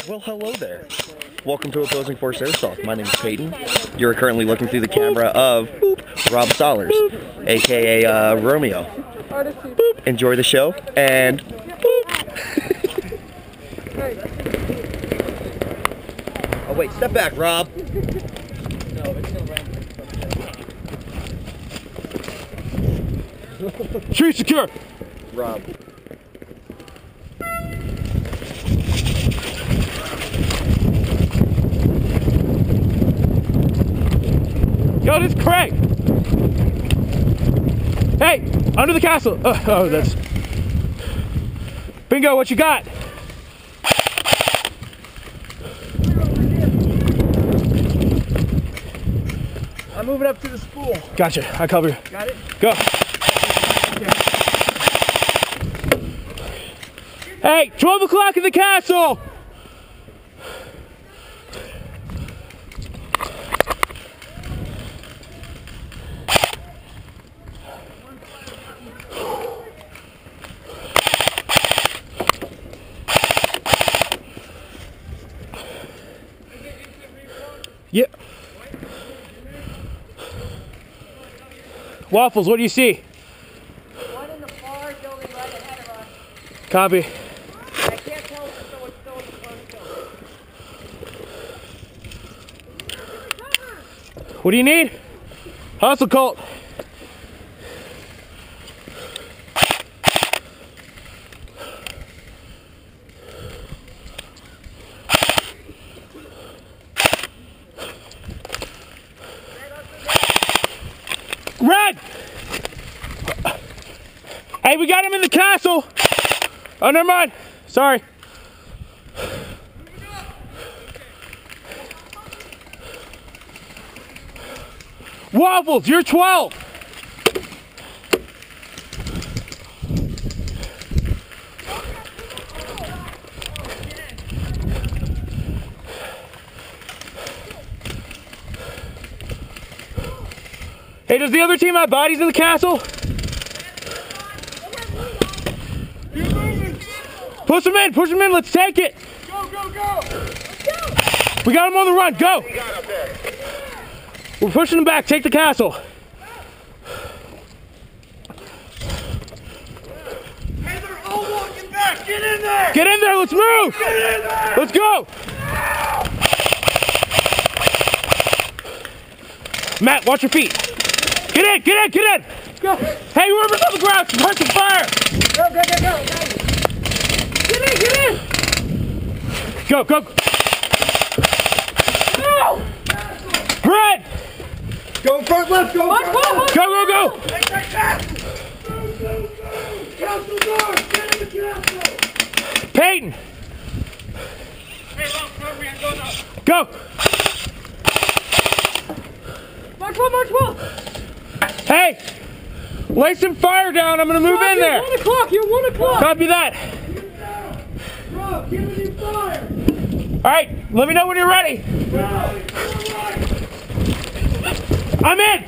Well, hello there. Welcome to Opposing Force Airsoft. My name is Peyton. You're currently looking through the camera of Rob Sollars, aka Romeo. Boop. Enjoy the show and oh wait, step back, Rob. Tree secure. Rob. Yo, this is Craig. Hey, under the castle. Oh, that's bingo. What you got? I'm moving up to the spool. Gotcha. I cover you. Got it? Go. Hey, 12 o'clock in the castle. Yep. Waffles, what do you see? One in the far building right ahead of us. Copy. I can't tell if someone's still in the front door. What do you need? Hustle Colt. Red! Hey, we got him in the castle. Oh, never mind. Sorry. Waffles, you're 12. Hey, does the other team have bodies in the castle? Push them in, let's take it. Go, go, go. We got them on the run, go. We're pushing them back, take the castle. Hey, they're all walking back. Get in there. Get in there, let's move. Get in there. Let's go. Matt, watch your feet. Get in, get in, get in. Go. Hey, whoever's on the ground, punch and fire. Go, go, go, go. Get in, get in. Go, go. No! Brett. Go front left, go front left. Go, go, go. Take that castle. Go, go, go. Castle door. Get in the castle. Peyton. Hey, look, Cameraman, go now. Go. March one. Hey, lay some fire down. I'm gonna move in there. 1 o'clock, you're 1 o'clock. Copy that. Rob, give me the fire. All right, let me know when you're ready. I'm in.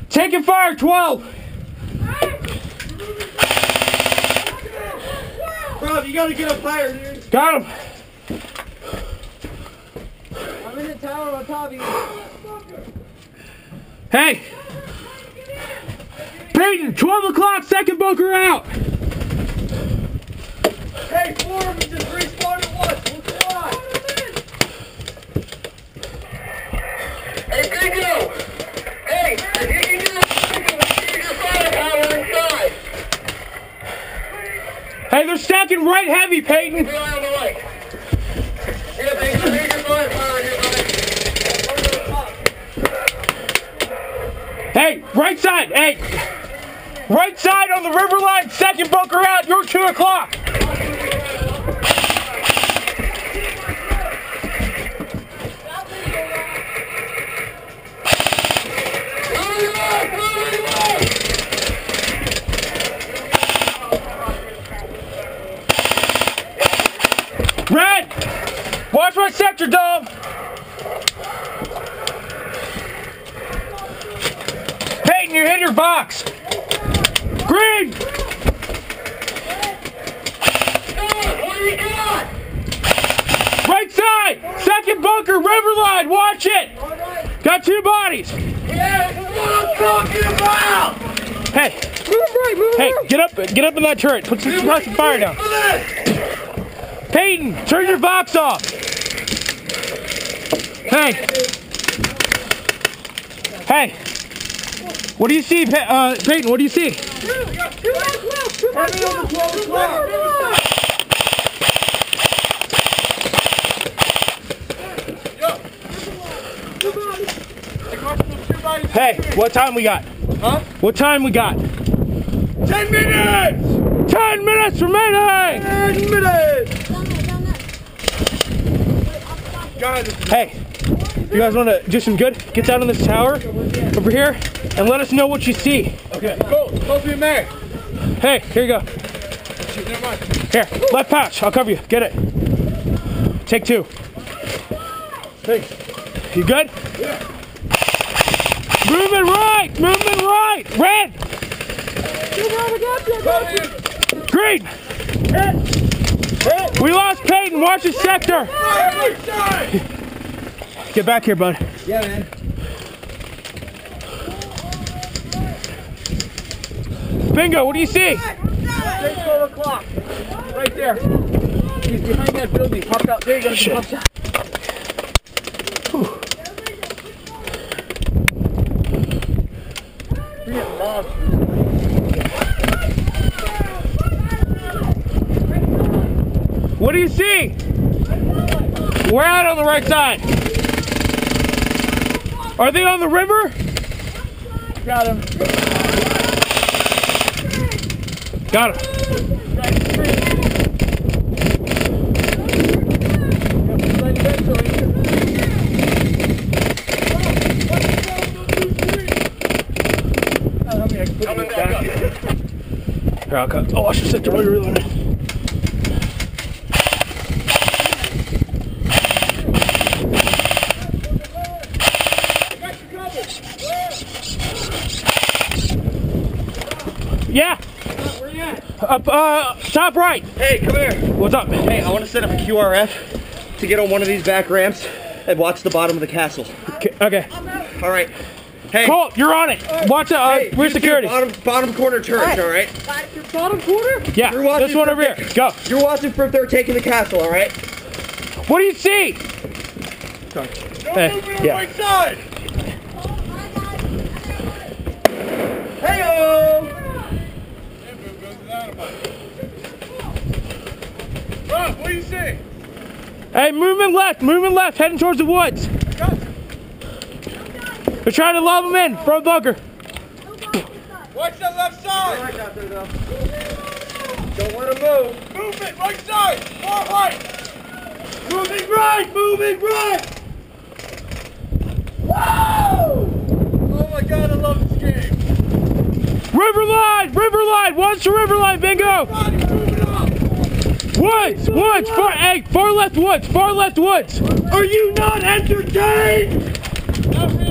Taking fire, 12. Rob, you gotta get up higher, dude. Got him. I'm in the tower on top of you. Hey. Peyton, 12 o'clock, second bunker out. Hey, 4 of them just respawned at once. Let's fly. Hey, Bingo! Hey, if you can get your firepower inside. Hey, they're stacking right heavy, Peyton. Be on the right. Yeah, Bingo, here's your firepower here, buddy. Hey, right side. Hey, right side on the river line, second bunker out. You're 2 o'clock. Red, watch my sector, Dom. Peyton, you hit your box. Green. bunker, Riverline, watch it! Got 2 bodies! Yeah, that's what I'm talking about! Hey! Hey, get up in that turret. Put some fire down. Peyton, turn your box off! Hey! Hey! What do you see, Peyton? What do you see? Hey, what time we got? Huh? What time we got? 10 minutes! 10 minutes remaining! 10 minutes! Hey, you guys want to do some good? Get down on this tower over here and let us know what you see. Okay, go. Go be a man. Hey, here you go. Here, left patch. I'll cover you. Get it. Take 2. Thanks. You good? Yeah. Moving right! Moving right! Red! Green! We lost Peyton. Watch his sector. Get back here, bud. Yeah, man. Bingo, what do you see? 4 o'clock. Right there. He's behind that building. Popped out. There you go. He popped out. What do you see? We're out on the right side. Are they on the river? Got him. Got him. Here, I'll cut. Oh, I should set the rotor reloaded. Yeah. Where you at? Up, top right. Hey, come here. What's up? Hey, I want to set up a QRF to get on one of these back ramps and watch the bottom of the castle. Okay. All right. Hey. Colt, you're on it. Watch the, Hey, where's you security? do Bottom corner turns, all right? Bottom corner? Yeah, You're watching this one over here. Go. You're watching for if they're taking the castle, all right? What do you see? Yeah. Right side. Hey-o! Rob, what do you see? Hey, moving left, heading towards the woods. They're trying to lob them in from the bunker. Watch that left side. Don't want to move. Movement, right side. Far right. Moving right, moving right. Woo! Oh my God, I love this game. Riverline, watch the riverline, bingo. Everybody moving up. Woods, far left woods. Are you not entertained? Not really.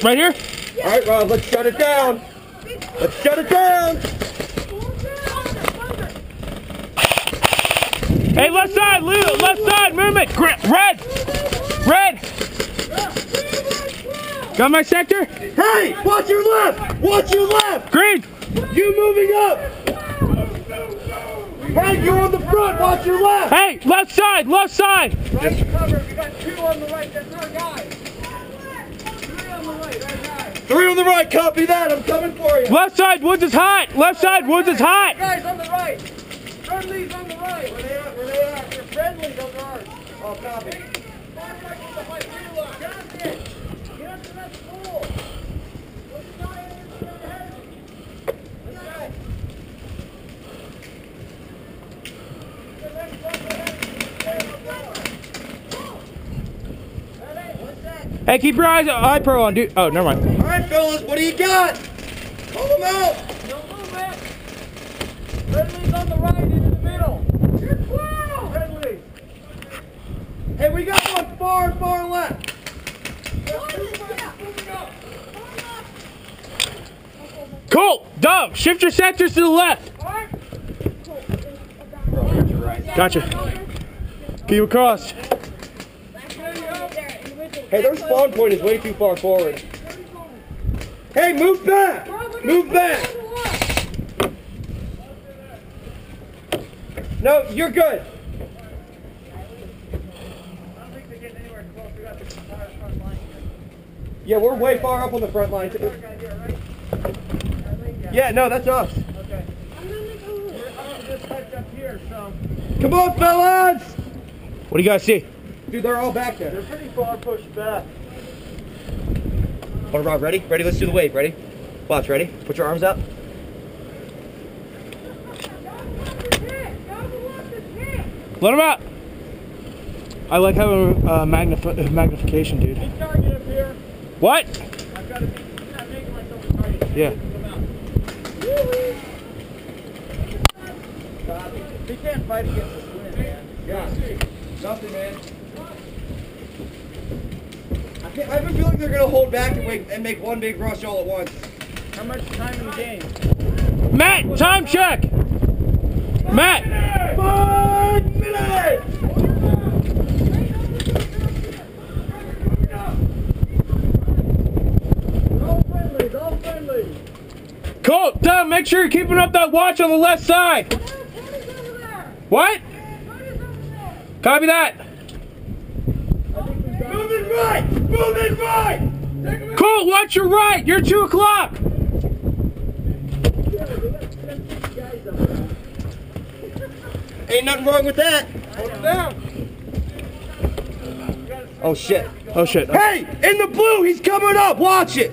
Right here? All right, Rob, let's shut it down. Let's shut it down. Hey, left side, movement. Red. Got my sector? Hey, watch your left. Watch your left. Green. You moving up. Hey, you're on the front. Watch your left. Hey, left side. Right cover, we got 2 on the right, that's our guys. 3 on the right, our guys. 3 on the right, copy that. I'm coming for you. Left side, woods is hot. Guys on the right. Friendlies on the right. Where they at? They're friendlies on the right. Oh, copy. Get up to that pool. Hey, keep your eyes on OpFor on, dude. Oh, never mind. All right, fellas, what do you got? Pull them out. No movement. Friendlies on the right, into the middle. You're 12. Friendlies. Hey, we got one far left. Moving up. Cool. Dove, shift your sectors to the left. Gotcha. Keep across. Hey, their spawn point is way too far forward. Hey, move back! Move back! No, you're good. Yeah, we're way far up on the front line. Yeah, no, that's us. Okay. I'm just touch up here, so. Come on, fellas! What do you guys see? Dude, they're all back there. They're pretty far pushed back. Hold on, Rob, ready? Ready, let's do the wave, ready? Watch, ready? Put your arms out. Let him out. I like having magnification, dude. Big target up here. What? I've got to be, I'm making myself a target. Yeah. Come out. He can't fight against this wind, man. Yeah. Nothing, man. I have a feeling they're going to hold back and make one big rush all at once. How much time in the game? Matt, time check. Matt. 5 minutes! All friendly. Cool. Tom, make sure you're keeping up that watch on the left side. What? Copy that. Moving right! Moving right! Cool, watch your right. You're 2 o'clock. Ain't nothing wrong with that. Hold it down. Oh shit. Oh shit. Hey! In the blue! He's coming up! Watch it!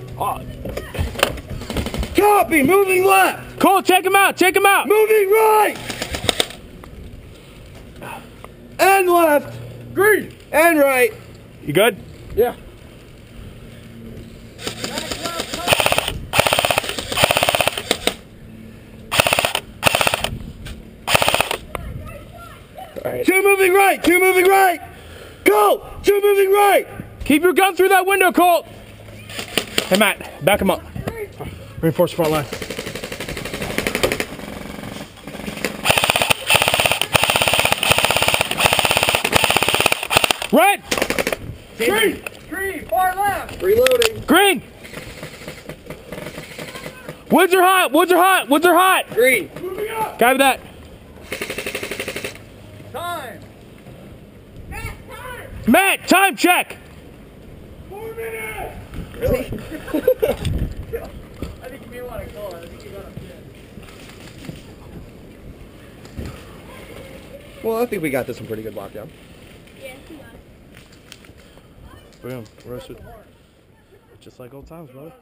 Copy! Moving left! Cole, take him out. Take him out. Moving right! And left! Green. And right! You good? Yeah. All right. 2 moving right! 2 moving right! Go! 2 moving right! Keep your gun through that window, Colt. Hey, Matt, back him up. Reinforce the front line. Red! Green. Green. Far left. Reloading. Green! Woods are hot! Woods are hot! Woods are hot! Green. Moving up. Copy that. Time. Matt, time check! 4 minutes. Really? I think you may want to call it. I think you got a pin. Well, I think we got this in pretty good lockdown. Boom, roasted. Just like old times, brother.